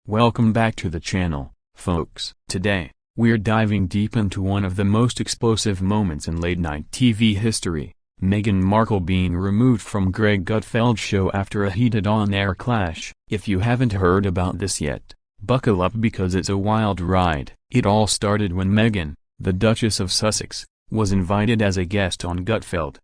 Welcome back to the channel, folks. Today, we're diving deep into one of the most explosive moments in late-night TV history, Meghan Markle being removed from Greg Gutfeld's show after a heated on-air clash. If you haven't heard about this yet, buckle up because it's a wild ride. It all started when Meghan, the Duchess of Sussex, was invited as a guest on Gutfeld,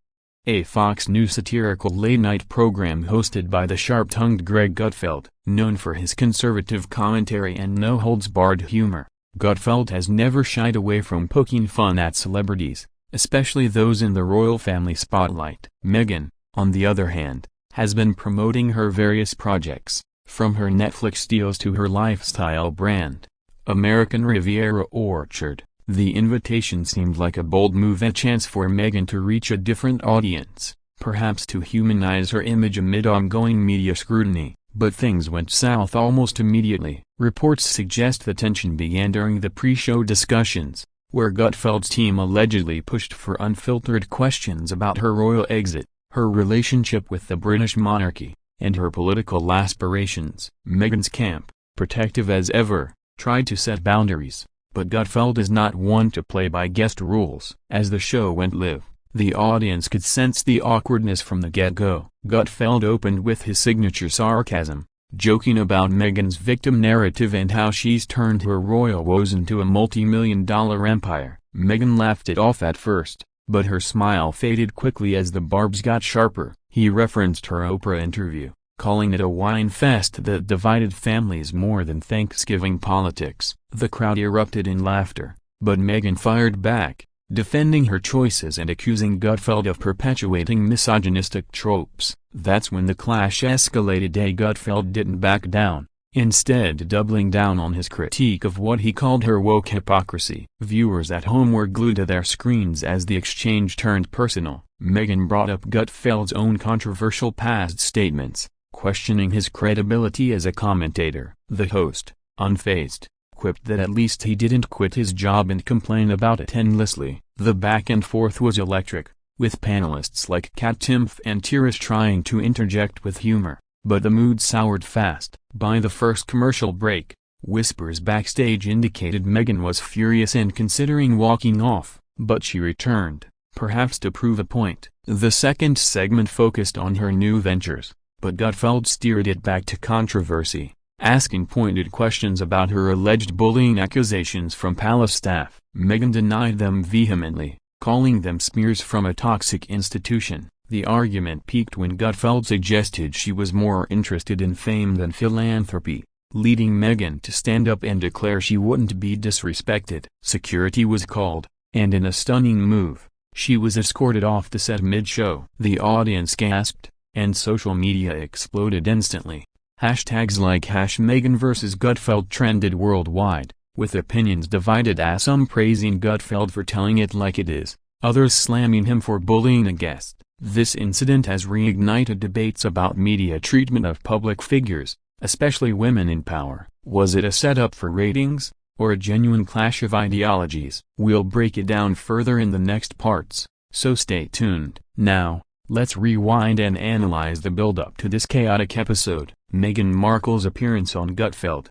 a Fox News satirical late-night program hosted by the sharp-tongued Greg Gutfeld. Known for his conservative commentary and no-holds-barred humor, Gutfeld has never shied away from poking fun at celebrities, especially those in the royal family spotlight. Meghan, on the other hand, has been promoting her various projects, from her Netflix deals to her lifestyle brand, American Riviera Orchard. The invitation seemed like a bold move, a chance for Meghan to reach a different audience, perhaps to humanize her image amid ongoing media scrutiny. But things went south almost immediately. Reports suggest the tension began during the pre-show discussions, where Gutfeld's team allegedly pushed for unfiltered questions about her royal exit, her relationship with the British monarchy, and her political aspirations. Meghan's camp, protective as ever, tried to set boundaries, but Gutfeld is not one to play by guest rules. As the show went live, the audience could sense the awkwardness from the get-go. Gutfeld opened with his signature sarcasm, joking about Meghan's victim narrative and how she's turned her royal woes into a multi-million-dollar empire. Meghan laughed it off at first, but her smile faded quickly as the barbs got sharper. He referenced her Oprah interview, calling it a wine fest that divided families more than Thanksgiving politics. The crowd erupted in laughter, but Meghan fired back, defending her choices and accusing Gutfeld of perpetuating misogynistic tropes. That's when the clash escalated. Gutfeld didn't back down, instead doubling down on his critique of what he called her woke hypocrisy. Viewers at home were glued to their screens as the exchange turned personal. Meghan brought up Gutfeld's own controversial past statements, questioning his credibility as a commentator. The host, unfazed, quipped that at least he didn't quit his job and complain about it endlessly. The back and forth was electric, with panelists like Kat Timpf and Tirish trying to interject with humor, but the mood soured fast. By the first commercial break, whispers backstage indicated Meghan was furious and considering walking off, but she returned, perhaps to prove a point. The second segment focused on her new ventures, but Gutfeld steered it back to controversy, asking pointed questions about her alleged bullying accusations from palace staff. Meghan denied them vehemently, calling them smears from a toxic institution. The argument peaked when Gutfeld suggested she was more interested in fame than philanthropy, leading Meghan to stand up and declare she wouldn't be disrespected. Security was called, and in a stunning move, she was escorted off the set mid-show. The audience gasped, and social media exploded instantly. Hashtags like #Meghan vs Gutfeld trended worldwide, with opinions divided, as some praising Gutfeld for telling it like it is, others slamming him for bullying a guest. This incident has reignited debates about media treatment of public figures, especially women in power. Was it a setup for ratings, or a genuine clash of ideologies? We'll break it down further in the next parts, so stay tuned. Now, let's rewind and analyze the build-up to this chaotic episode. Meghan Markle's appearance on Gutfeld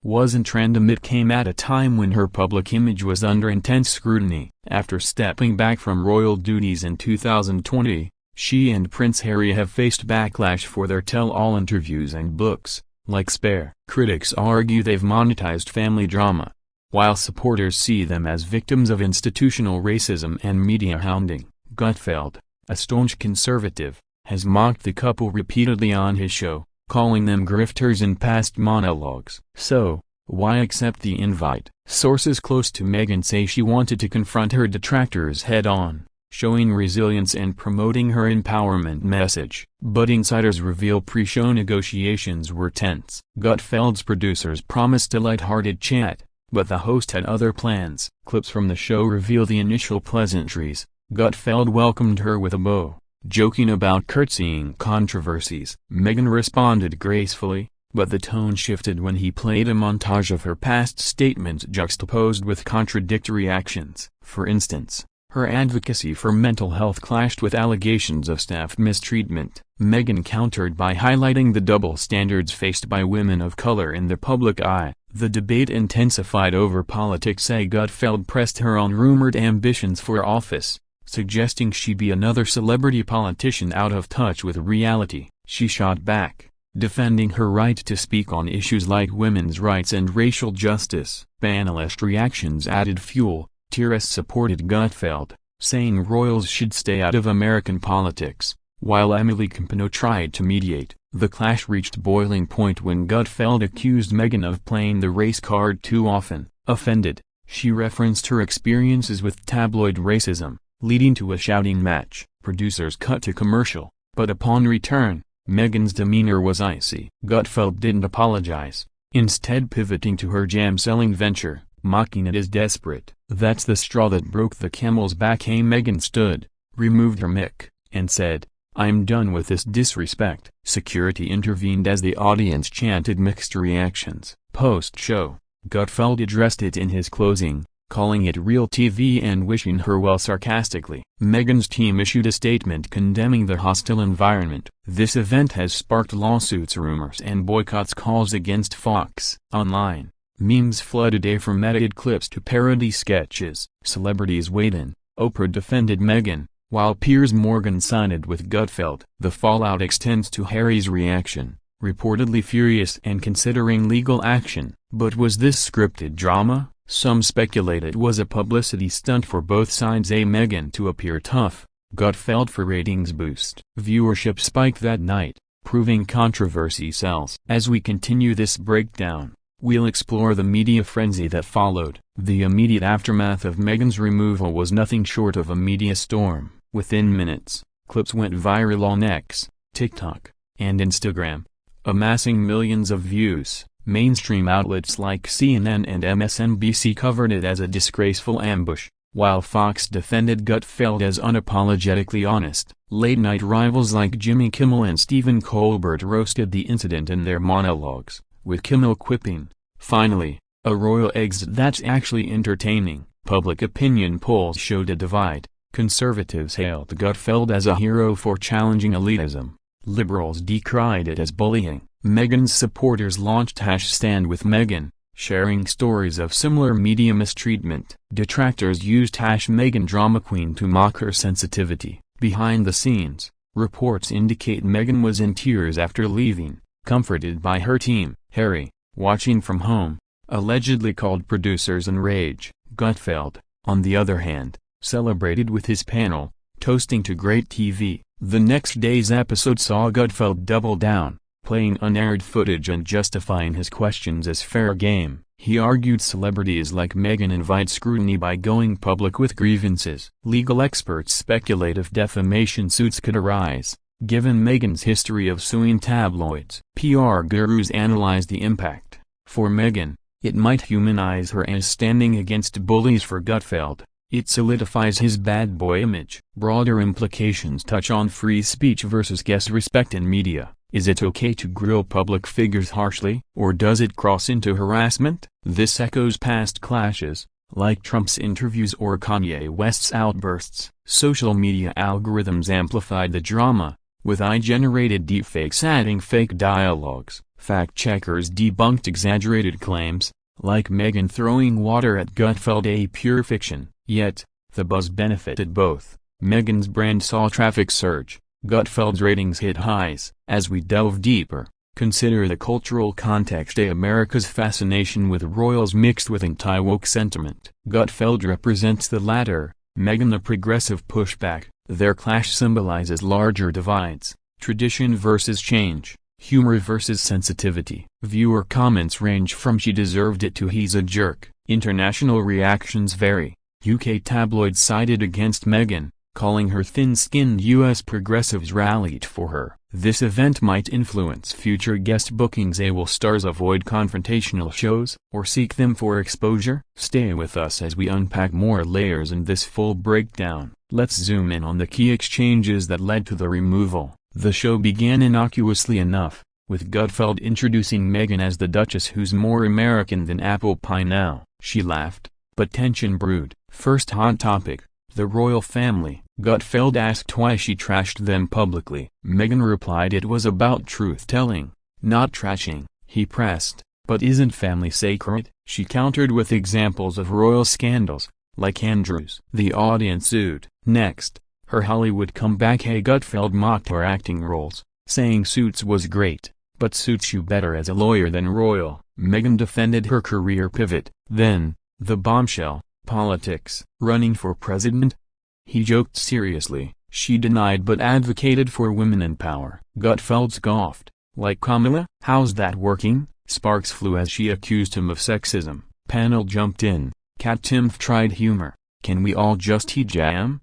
wasn't random. It came at a time when her public image was under intense scrutiny. After stepping back from royal duties in 2020, she and Prince Harry have faced backlash for their tell-all interviews and books, like Spare. Critics argue they've monetized family drama, while supporters see them as victims of institutional racism and media hounding. Gutfeld, a staunch conservative, has mocked the couple repeatedly on his show, calling them grifters in past monologues. So, why accept the invite? Sources close to Meghan say she wanted to confront her detractors head-on, showing resilience and promoting her empowerment message. But insiders reveal pre-show negotiations were tense. Gutfeld's producers promised a light-hearted chat, but the host had other plans. Clips from the show reveal the initial pleasantries. Gutfeld welcomed her with a bow, joking about curtsying controversies. Meghan responded gracefully, but the tone shifted when he played a montage of her past statements juxtaposed with contradictory actions. For instance, Her advocacy for mental health clashed with allegations of staff mistreatment. Meghan countered by highlighting the double standards faced by women of color in the public eye. The debate intensified over politics as Gutfeld pressed her on rumored ambitions for office, suggesting she be another celebrity politician out of touch with reality. She shot back, defending her right to speak on issues like women's rights and racial justice. Panelist reactions added fuel. Tyrus supported Gutfeld, saying royals should stay out of American politics, while Emily Compano tried to mediate. The clash reached boiling point when Gutfeld accused Meghan of playing the race card too often. Offended, she referenced her experiences with tabloid racism, leading to a shouting match. Producers cut to commercial, but upon return, Meghan's demeanor was icy. Gutfeld didn't apologize, instead pivoting to her jam-selling venture, mocking it as desperate. "That's the straw that broke the camel's back." Meghan stood, removed her mic, and said, "I'm done with this disrespect." Security intervened as the audience chanted mixed reactions. Post-show, Gutfeld addressed it in his closing, calling it real TV and wishing her well sarcastically. Meghan's team issued a statement condemning the hostile environment. This event has sparked lawsuits, rumors and boycotts calls against Fox. Online, memes flooded from edited clips to parody sketches. Celebrities weighed in. Oprah defended Meghan, while Piers Morgan sided with Gutfeld. The fallout extends to Harry's reaction, reportedly furious and considering legal action. But was this scripted drama? Some speculate it was a publicity stunt for both sides. Meghan to appear tough, Gutfeld for ratings boost. Viewership spiked that night, proving controversy sells. As we continue this breakdown, we'll explore the media frenzy that followed. The immediate aftermath of Meghan's removal was nothing short of a media storm. Within minutes, clips went viral on X, TikTok, and Instagram, amassing millions of views. Mainstream outlets like CNN and MSNBC covered it as a disgraceful ambush, while Fox defended Gutfeld as unapologetically honest. Late-night rivals like Jimmy Kimmel and Stephen Colbert roasted the incident in their monologues, with Kimmel quipping, "Finally, a royal exit that's actually entertaining." Public opinion polls showed a divide. Conservatives hailed Gutfeld as a hero for challenging elitism. Liberals decried it as bullying. Meghan's supporters launched #StandWithMeghan, sharing stories of similar media mistreatment. Detractors used #MeghanDramaQueen to mock her sensitivity. Behind the scenes, reports indicate Meghan was in tears after leaving, comforted by her team. Harry, watching from home, allegedly called producers enraged. Gutfeld, on the other hand, celebrated with his panel, toasting to great TV. The next day's episode saw Gutfeld double down, playing unaired footage and justifying his questions as fair game. He argued celebrities like Meghan invite scrutiny by going public with grievances. Legal experts speculate if defamation suits could arise, given Meghan's history of suing tabloids. PR gurus analyze the impact. For Meghan, it might humanize her as standing against bullies. For Gutfeld, it solidifies his bad boy image. Broader implications touch on free speech versus guest respect in media. Is it okay to grill public figures harshly, or does it cross into harassment? This echoes past clashes, like Trump's interviews or Kanye West's outbursts. Social media algorithms amplified the drama, with AI-generated deepfakes adding fake dialogues. Fact-checkers debunked exaggerated claims, like Meghan throwing water at Gutfeld, a pure fiction. Yet, the buzz benefited both. Meghan's brand saw traffic surge. Gutfeld's ratings hit highs. As we delve deeper, consider the cultural context. America's fascination with royals mixed with anti-woke sentiment. Gutfeld represents the latter, Meghan the progressive pushback. Their clash symbolizes larger divides: tradition versus change, humor versus sensitivity. Viewer comments range from "she deserved it" to "he's a jerk." International reactions vary. UK tabloids sided against Meghan, calling her thin-skinned. US progressives rallied for her. This event might influence future guest bookings. Will stars avoid confrontational shows, or seek them for exposure? Stay with us as we unpack more layers in this full breakdown. Let's zoom in on the key exchanges that led to the removal. The show began innocuously enough, with Gutfeld introducing Meghan as the Duchess who's more American than apple pie now. She laughed, but tension brewed. First hot topic: The royal family. Gutfeld asked why she trashed them publicly. Meghan replied it was about truth-telling, not trashing. He pressed, but isn't family sacred? She countered with examples of royal scandals, like Andrew's. The audience sued. Next, her Hollywood comeback. Gutfeld mocked her acting roles, saying Suits was great, but suits you better as a lawyer than royal. Meghan defended her career pivot. Then, the bombshell, politics. Running for president? He joked seriously. She denied but advocated for women in power. Gutfeld scoffed. Like Kamala? How's that working? Sparks flew as she accused him of sexism. Panel jumped in. Kat Timpf tried humor. Can we all just hijam?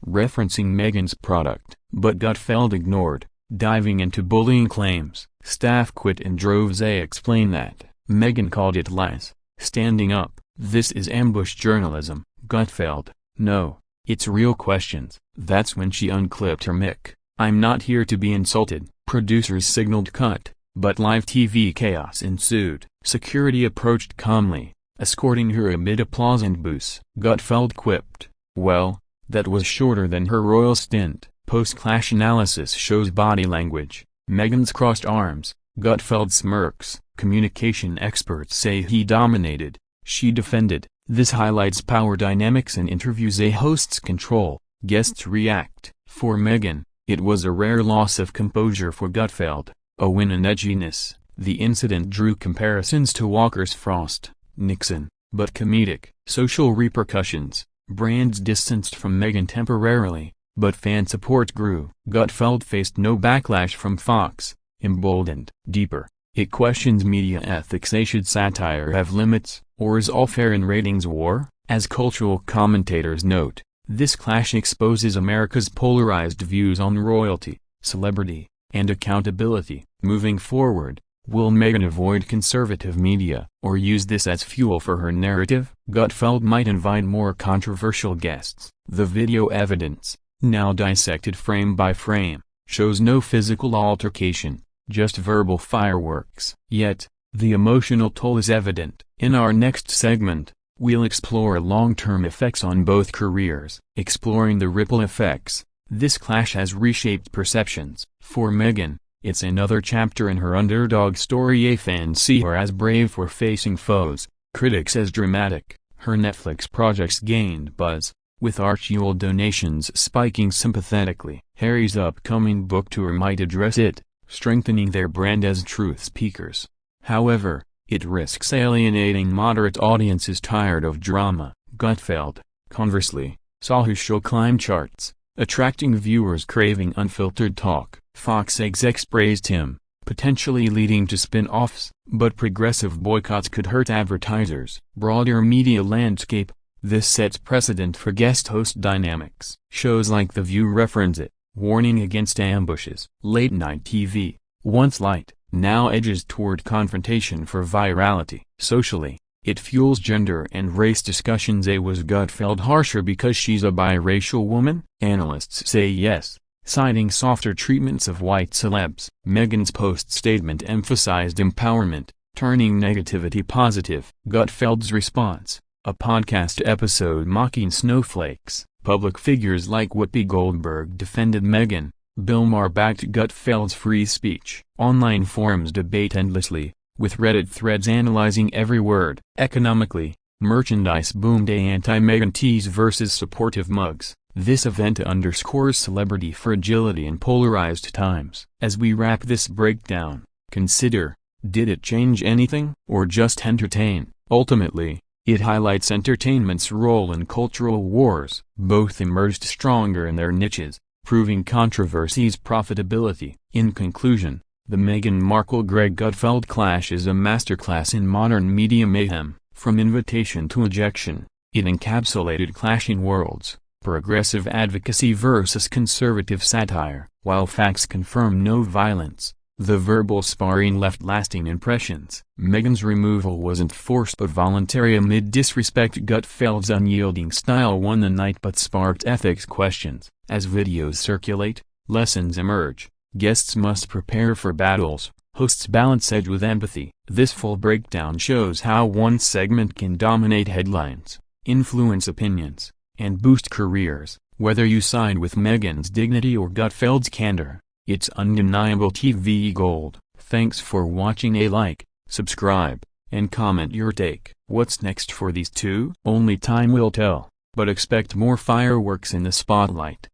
Referencing Meghan's product. But Gutfeld ignored, diving into bullying claims. Staff quit in droves. They explain that Meghan called it lies. Standing up. This is ambush journalism. Gutfeld. No, it's real questions. That's when she unclipped her mic. I'm not here to be insulted. Producers signaled cut, but live TV chaos ensued. Security approached calmly, escorting her amid applause and boos. Gutfeld quipped, well, that was shorter than her royal stint. Post-clash analysis shows body language. Meghan's crossed arms. Gutfeld smirks. Communication experts say he dominated. She defended. This highlights power dynamics in interviews a host's control. Guests react. For Meghan, it was a rare loss of composure. For Gutfeld, a win in edginess. The incident drew comparisons to Walker's Frost, Nixon, but comedic. Social repercussions. Brands distanced from Meghan temporarily, but fan support grew. Gutfeld faced no backlash from Fox, emboldened. Deeper, it questions media ethics. Should satire have limits, or is all fair in ratings war? As cultural commentators note, this clash exposes America's polarized views on royalty, celebrity, and accountability. Moving forward, will Meghan avoid conservative media, or use this as fuel for her narrative? Gutfeld might invite more controversial guests. The video evidence, now dissected frame by frame, shows no physical altercation, just verbal fireworks. Yet, the emotional toll is evident. In our next segment, we'll explore long-term effects on both careers. Exploring the ripple effects, this clash has reshaped perceptions. For Meghan, it's another chapter in her underdog story. Fans see her as brave for facing foes, critics as dramatic. Her Netflix projects gained buzz, with Archewell donations spiking sympathetically. Harry's upcoming book tour might address it, strengthening their brand as truth speakers. However, it risks alienating moderate audiences tired of drama. Gutfeld, conversely, saw his show climb charts, attracting viewers craving unfiltered talk. Fox execs praised him, potentially leading to spin-offs, but progressive boycotts could hurt advertisers. Broader media landscape, this sets precedent for guest host dynamics. Shows like The View reference it, warning against ambushes. Late-night TV, once light, now edges toward confrontation for virality. Socially, it fuels gender and race discussions. Was Gutfeld harsher because she's a biracial woman? Analysts say yes, citing softer treatments of white celebs. Meghan's post-statement emphasized empowerment, turning negativity positive. Gutfeld's response, a podcast episode mocking snowflakes. Public figures like Whoopi Goldberg defended Meghan. Bill Maher backed Gutfeld's free speech. Online forums debate endlessly, with Reddit threads analyzing every word. Economically, merchandise boomed. Anti-Meghan tees versus supportive mugs. This event underscores celebrity fragility in polarized times. As we wrap this breakdown, consider, did it change anything, or just entertain? Ultimately, it highlights entertainment's role in cultural wars. Both emerged stronger in their niches, proving controversy's profitability. In conclusion, the Meghan Markle-Greg Gutfeld clash is a masterclass in modern media mayhem. From invitation to ejection, it encapsulated clashing worlds, progressive advocacy versus conservative satire. While facts confirm no violence, the verbal sparring left lasting impressions. Meghan's removal wasn't forced but voluntary amid disrespect. Gutfeld's unyielding style won the night but sparked ethics questions. As videos circulate, lessons emerge. Guests must prepare for battles, hosts balance edge with empathy. This full breakdown shows how one segment can dominate headlines, influence opinions, and boost careers. Whether you side with Meghan's dignity or Gutfeld's candor, it's undeniable TV gold. Thanks for watching. Like, subscribe, and comment your take. What's next for these two? Only time will tell, but expect more fireworks in the spotlight.